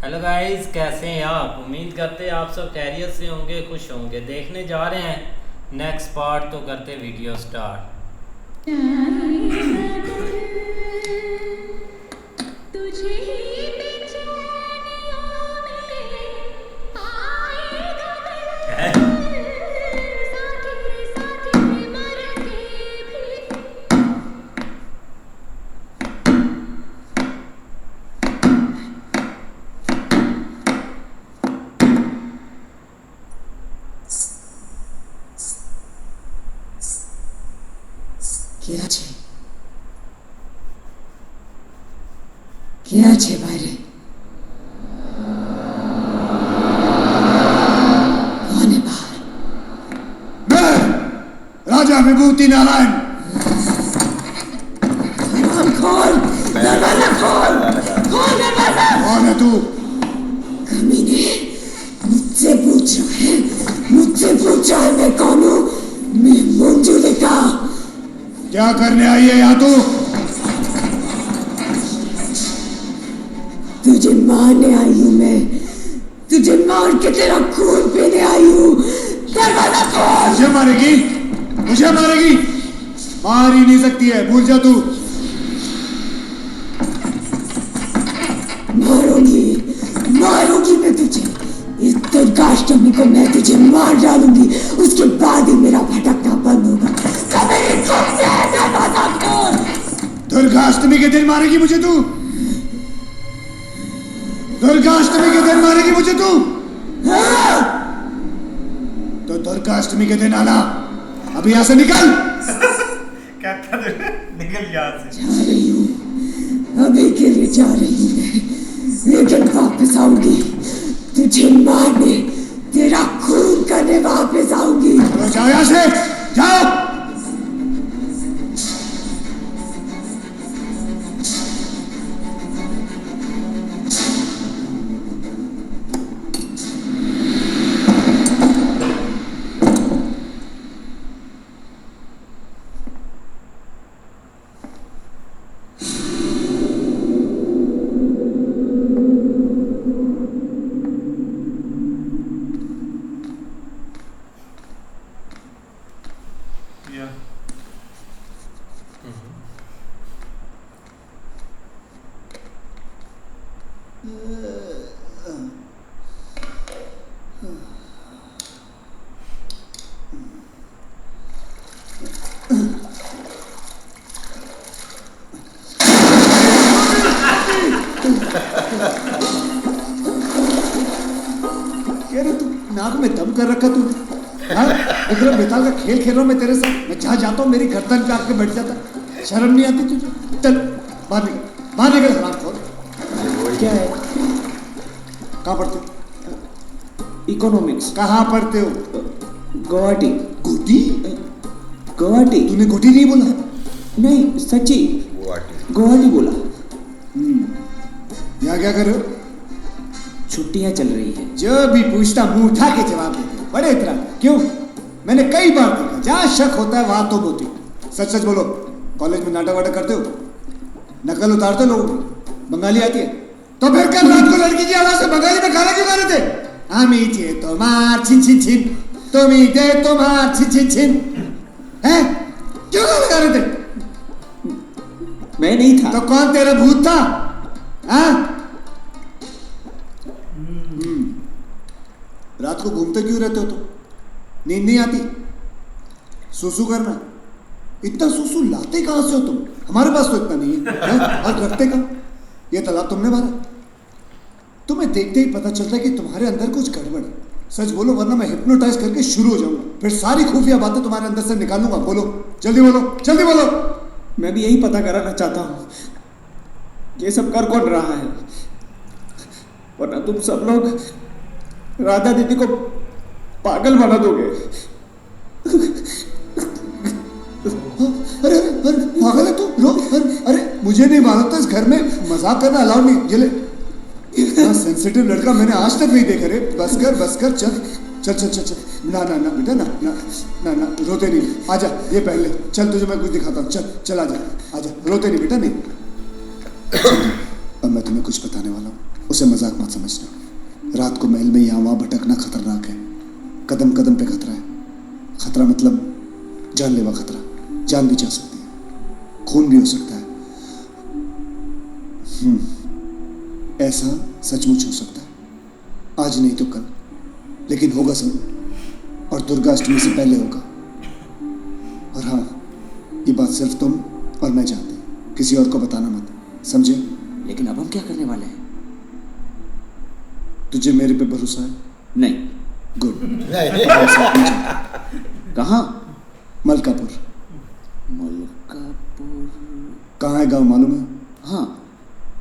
Hello guys, कैसे हैं आप? उम्मीद करते हैं आप सब खैरियत से होंगे, खुश होंगे। देखने जा रहे हैं नेक्स्ट पार्ट, तो करते वीडियो स्टार्ट। क्या छे? क्या छे बाहरे? कौन है बाहर? मैं राजा विभूति नारायण। दरवाजा खोल! दरवाजा खोल! खोल दरवाजा! कौन है तू? कमीने, मुझसे पूछ रहा है? मुझसे पूछ रहा है मैं कौन हूँ? मैं मंजुलिका। क्या करने आई है यहाँ तू? तुझे मारने आई हूँ मैं। तुझे मार के तेरा खून पीने आई हूँ। दरवाजा खोल! मुझे मारेगी? मुझे मारेगी? मार ही नहीं सकती है, भूल जा तू। मारूंगी, मारूंगी मैं तुझे। इस दुर्गाष्टमी को मैं तुझे मार डालूंगी। उसके बाद ही मेरा भटकना बंद होगा। कभी चुप से दरवाजा खोल! दुर्गाष्टमी के दिन मारेगी मुझे तू? दुर्गाष्टमी के दिन मारेगी मुझे तू? हाँ! तो दुर्गाष्टमी के दिन आना। अभी यहाँ से निकल। कहता निकल यहाँ से। जा रही हूँ, अभी के लिए जा रही हूँ मैं, लेकिन वापस आऊंगी तुझे मारने, तेरा खून करने वापस आऊंगी। चलो जाओ यहाँ से, जाओ। कह रहे तू नाक में दम कर रखा तूने? हाँ, विक्रम बेताल का खेल खेल रहा हूँ मैं तेरे साथ। मैं जहाँ जाता हूँ मेरी गर्दन पे आके बैठ जाता। शर्म नहीं आती तुझे? चल बाहर निकल, बाहर निकल हरामखोर। क्या है? कहाँ पढ़ते हो? इकोनॉमिक्स। कहाँ पढ़ते हो? गुवाहाटी। गोटी? गुवाहाटी? तूने गोटी नहीं बोला? नहीं, सच्ची गुवाहाटी बोला। यहाँ क्या कर रहे हो? छुट्टियां चल रही है। जो भी पूछता मुंह उठा के जवाब देते हो। बड़े इतना क्यों? मैंने कई बार देखा, जहाँ शक होता है वहां तो होती। सच सच बोलो, कॉलेज में नाटक वाटक करते हो? नकल उतारते हो लोगों की? बंगाली आती है? तो फिर कल रात को लड़की की आवाज से बंगाली में गाना क्यों गा रहे थे? আমি যে তোমার छिन छिन छिन, তুমি যে তোমার छिन छिन छिन, हैं? क्यों गाना गा रहे थे? मैं नहीं था। तो कौन तेरा भूत था? हाँ? रात को घूमते क्यों रहते हो? तो नींद नहीं आती? सुसु करना, इतना सुसु लाते कहां से हो तुम? हमारे पास तो इतना नहीं है, और रखते कहां? ये तालाब तुमने भरा? तुम्हें देखते ही पता चलता है कि तुम्हारे अंदर कुछ गड़बड़ है। सच बोलो, वरना मैं हिप्नोटाइज करके शुरू हो जाऊंगा, फिर सारी खुफिया बातें तुम्हारे अंदर से निकालूंगा। बोलो, जल्दी बोलो, जल्दी बोलो। मैं भी यही पता कराना चाहता हूँ, ये सब कर कौन रहा है? वरना तुम सब लोग राधा दीदी को पागल बना दोगे। अरे अरे पागल है तू? रो। अरे मुझे नहीं मालूम था इस घर में मजाक करना अलाउ नहीं। ये ले, इतना सेंसिटिव लड़का मैंने आज तक नहीं देखा रे। बस कर, चल चल चल चल चल। ना ना ना बेटा, ना ना ना ना, रोते नहीं। आजा, ये पहन ले। चल तुझे मैं कुछ दिखाता हूँ। चल चल, आजा आजा, रोते नहीं बेटा, नहीं। अब मैं तुम्हें कुछ बताने वाला हूँ। उसे मजाक मत समझना। रात को महल में यहाँ वहाँ भटकना खतरनाक है, कदम कदम पे खतरा है। खतरा मतलब जानलेवा खतरा, जान भी जा सकती है, खून भी हो सकता है। ऐसा सचमुच हो सकता है, आज नहीं तो कल, लेकिन होगा जरूर, और दुर्गा अष्टमी से पहले होगा। और हाँ, ये बात सिर्फ तुम और मैं जानते हैं, किसी और को बताना मत, समझे? लेकिन अब हम क्या करने वाले हैं? तुझे मेरे पे भरोसा है? नहीं। गुड। कहाँ? मलकापुर। मलकापुर कहाँ है गांव मालूम है? हाँ,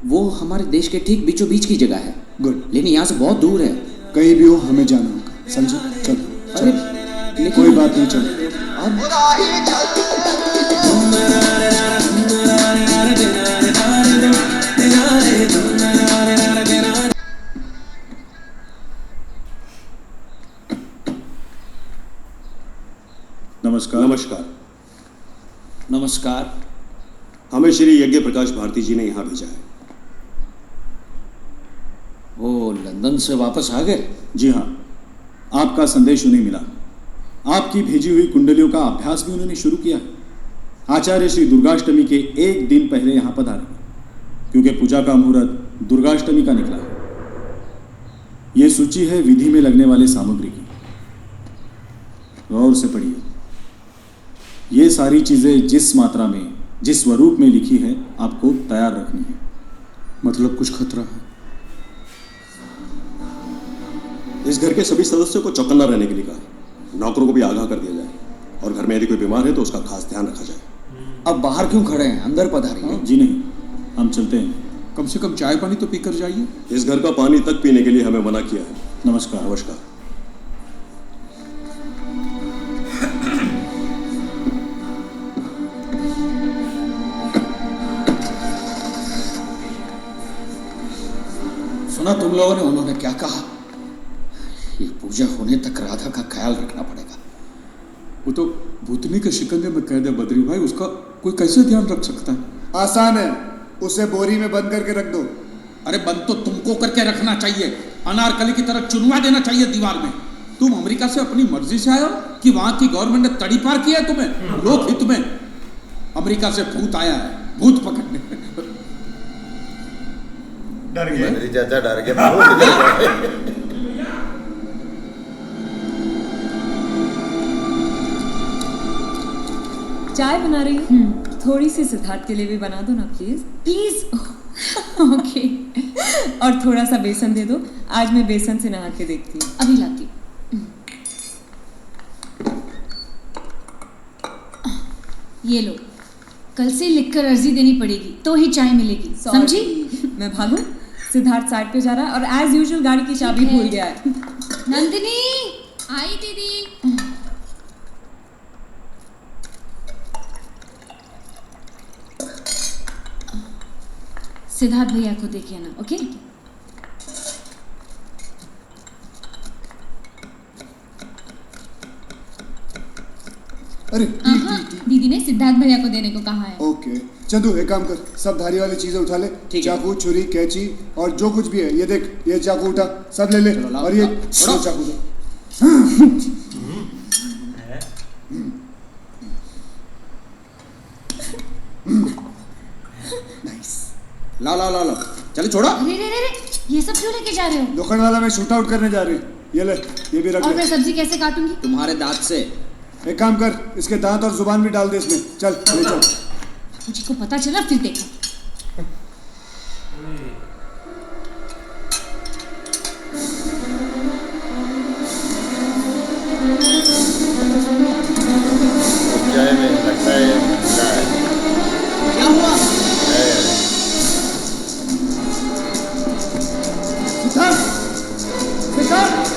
वो हमारे देश के ठीक बीचों बीच की जगह है। गुड। लेकिन यहाँ से बहुत दूर है। कहीं भी हो हमें जाना होगा, समझे? चलो अरे चलो, कोई बात नहीं, चलो। नमस्कार। नमस्कार। नमस्कार। हमें श्री यज्ञ प्रकाश भारती जी ने यहाँ भेजा है। वो लंदन से वापस आ गए? जी हाँ, आपका संदेश उन्हें मिला। आपकी भेजी हुई कुंडलियों का अभ्यास भी उन्होंने शुरू किया है। आचार्य श्री दुर्गाष्टमी के एक दिन पहले यहाँ पधारेंगे, क्योंकि पूजा का मुहूर्त दुर्गाष्टमी का निकला है। ये सूची है विधि में लगने वाले सामग्री की, गौर से पढ़िए। ये सारी चीजें जिस मात्रा में, जिस स्वरूप में लिखी है, आपको तैयार रखनी है। मतलब कुछ खतरा है? इस घर के सभी सदस्यों को चौकन्ना रहने के लिए कहा है। नौकरों को भी आगाह कर दिया जाए, और घर में यदि कोई बीमार है तो उसका खास ध्यान रखा जाए। अब बाहर क्यों खड़े हैं? अंदर पधारिए। जी नहीं, हम चलते हैं। कम से कम चाय पानी तो पीकर जाइए। इस घर का पानी तक पीने के लिए हमें मना किया है। नमस्कार। नमस्कार। सुना तुम लोगों ने उन्होंने क्या कहा? ये पूजा होने तक राधा का ख्याल रखना पड़ेगा। वो तो भूतनी के शिकंजे में कैद है बद्री भाई, उसका कोई कैसे ध्यान रख सकता है? आसान है, उसे बोरी में बंद करके रख दो। अरे बंद तो तुमको करके रखना चाहिए, अनारकली की तरह चुनवा देना चाहिए दीवार में। तुम अमेरिका से अपनी मर्जी से आए हो कि वहां की गवर्नमेंट ने तड़ी पार किया है तुम्हें लोक हित में? अमेरिका से भूत आया है, भूत पकड़ने। डर गए चाचा, डर गए, बहुत डर गए। चाय बना रही हूँ। थोड़ी सी सिद्धार्थ के लिए भी बना दो ना प्लीज। प्लीज। ओके। और थोड़ा सा बेसन दे दो, आज मैं बेसन से नहा के देखती हूँ। अभी लाती। ये लो, कल से लिखकर अर्जी देनी पड़ेगी तो ही चाय मिलेगी, समझी? मैं भागूं? सिद्धार्थ साइड पे जा रहा है और एज यूजुअल गाड़ी की चाबी भूल गया है। नंदिनी आई दीदी। सिद्धार्थ भैया को देखिए ना, ओके? अरे दीदी ने सिद्धार्थ भैया को देने को कहा है। ओके चंदू, एक काम कर, सब धारी वाली चीजें उठा ले। चाकू, छुरी, कैंची और जो कुछ भी है, ये देख, ये चाकू उठा, सब ले ले। और ये चाकू दे। ला ला ला ला, चलो छोड़ो। अरे रे रे रे, ये सब क्यों लेके जा रहे हो? लोखंड वाला में शूट आउट करने जा रही है, ये ले, ये भी रख और ले। मैं सब्जी कैसे काटूंगी? तुम्हारे दांत से। एक काम कर, इसके दांत और जुबान भी डाल दे इसमें। चल ले चल। मुझको पता चला फिर देखा। चाय में लगता है ठंडा है। क्या हुआ? सिद्धार्थ, सिद्धार्थ,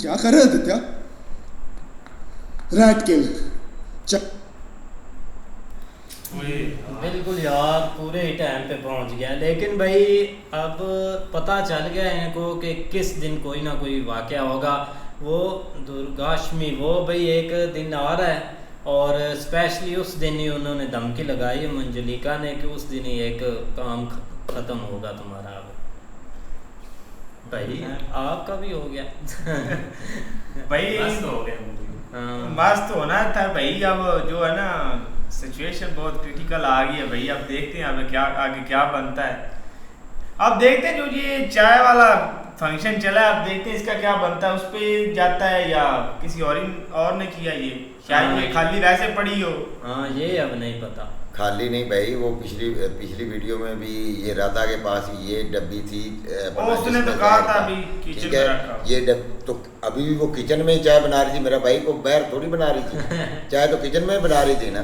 क्या कर रहे आदित्य? Rat kill. बिल बिल्कुल यार, पूरे ही टाइम पे पहुंच गया। लेकिन भाई अब पता चल गया इनको कि किस दिन कोई ना कोई वाकया होगा। वो दुर्गाष्टमी वो भाई एक दिन आ रहा है, और स्पेशली उस दिन ही उन्होंने धमकी लगाई है मंजलिका ने कि उस दिन ही एक काम ख़त्म होगा तुम्हारा। अब भाई आपका भी हो गया भाई मस्त हो गया। हाँ। मस्त होना था भाई। अब जो है ना सिचुएशन बहुत क्रिटिकल आ गई है भाई। अब देखते हैं अब क्या आगे क्या बनता है। अब देखते हैं जो ये चाय वाला फंक्शन चला है, अब देखते हैं इसका क्या बनता है। उस पे जाता है या किसी और ने किया ये, शायद ये खाली वैसे पड़ी हो। हाँ ये अब नहीं पता। खाली नहीं भाई, वो पिछली वीडियो में भी ये राधा के पास ये डब्बी थी। उसने तो कहा था अभी किचन में रखा। ये तो अभी भी वो किचन में ही चाय बना रही थी। मेरा भाई को बैर थोड़ी बना रही थी, चाय तो किचन में ही बना रही थी ना।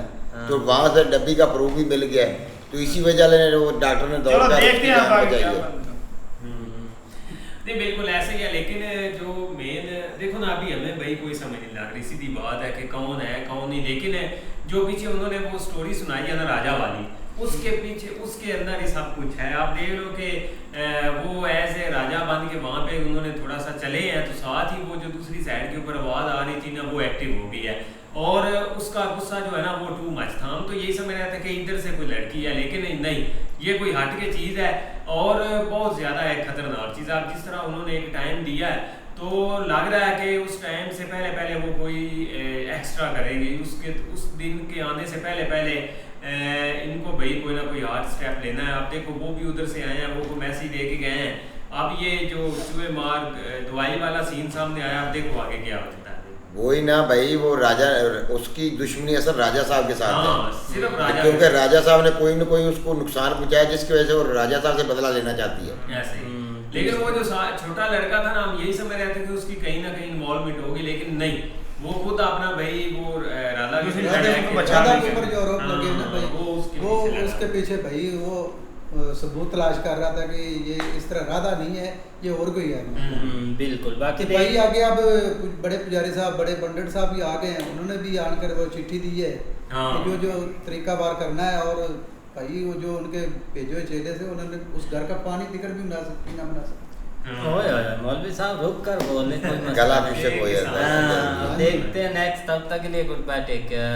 तो वहां से डब्बी का प्रूफ भी मिल गया, तो इसी वजह से वो डॉक्टर ने दौड़ कर नहीं बिल्कुल ऐसे ही है। लेकिन जो मेन देखो ना, अभी हमें भाई कोई समझ नहीं लग रही, सीधी बात है कि कौन है कौन नहीं। लेकिन जो पीछे उन्होंने वो स्टोरी सुनाई है ना राजा वाली, उसके पीछे उसके अंदर ही सब कुछ है। आप देख लो कि वो ऐसे राजा बन के वहाँ पे उन्होंने थोड़ा सा चले हैं, तो साथ ही वो जो दूसरी साइड के ऊपर आवाज़ आ रही थी ना, वो एक्टिव हो गई है। और उसका गुस्सा जो है ना वो टू मच था। हम तो यही समझ रहे थे कि इधर से कोई लड़की है, लेकिन नहीं, ये कोई हट के चीज़ है और बहुत ज़्यादा एक खतरनाक चीज़ है। अब जिस तरह उन्होंने एक टाइम दिया है, तो लग रहा है कि उस टाइम से पहले वो कोई एक्स्ट्रा करेंगे। उस दिन के आने से पहले इनको भाई कोई ना कोई हार्ड स्टेप लेना है। आप देखो वो भी उधर से आए हैं, वो मैसेज दे के गए हैं। अब ये जो चूहे मार दवाई वाला सीन सामने आया, आप देखो आगे क्या होता है। वही ना भाई, वो राजा उसकी दुश्मनी असल राजा साहब के साथ है। सिर्फ राजा, क्योंकि राजा साहब ने कोई न कोई उसको नुकसान पहुंचाया, जिसकी वजह से वो राजा साहब से बदला लेना चाहती है। ऐसे ही। लेकिन वो जो छोटा लड़का था ना, हम यही समझ रहे थे कि उसकी कहीं ना कहीं इन्वॉल्वमेंट होगी, लेकिन नहीं, वो खुद अपना भाई वो राधा के ऊपर जो आरोप लगे ना भाई, वो उसके पीछे भाई वो सबूत तलाश कर रहा था कि ये इस तरह राधा नहीं है, ये और कोई है। बिल्कुल। बाकी भाई आगे अब बड़े पुजारी साहब, बड़े पंडित साहब भी आ गए हैं, उन्होंने भी आकर वो चिट्ठी दी है कि जो तरीका बार करना है। और भाई वो जो उनके भेजे हुए चेले से, उन्होंने उस घर का पानी पीकर भी ना बना सकते। मौलवी साहब रुक कर बोले, कोई गला पीछे कोई देखते हैं नेक्स्ट। तब तक के लिए गुड बाय, टेक केयर।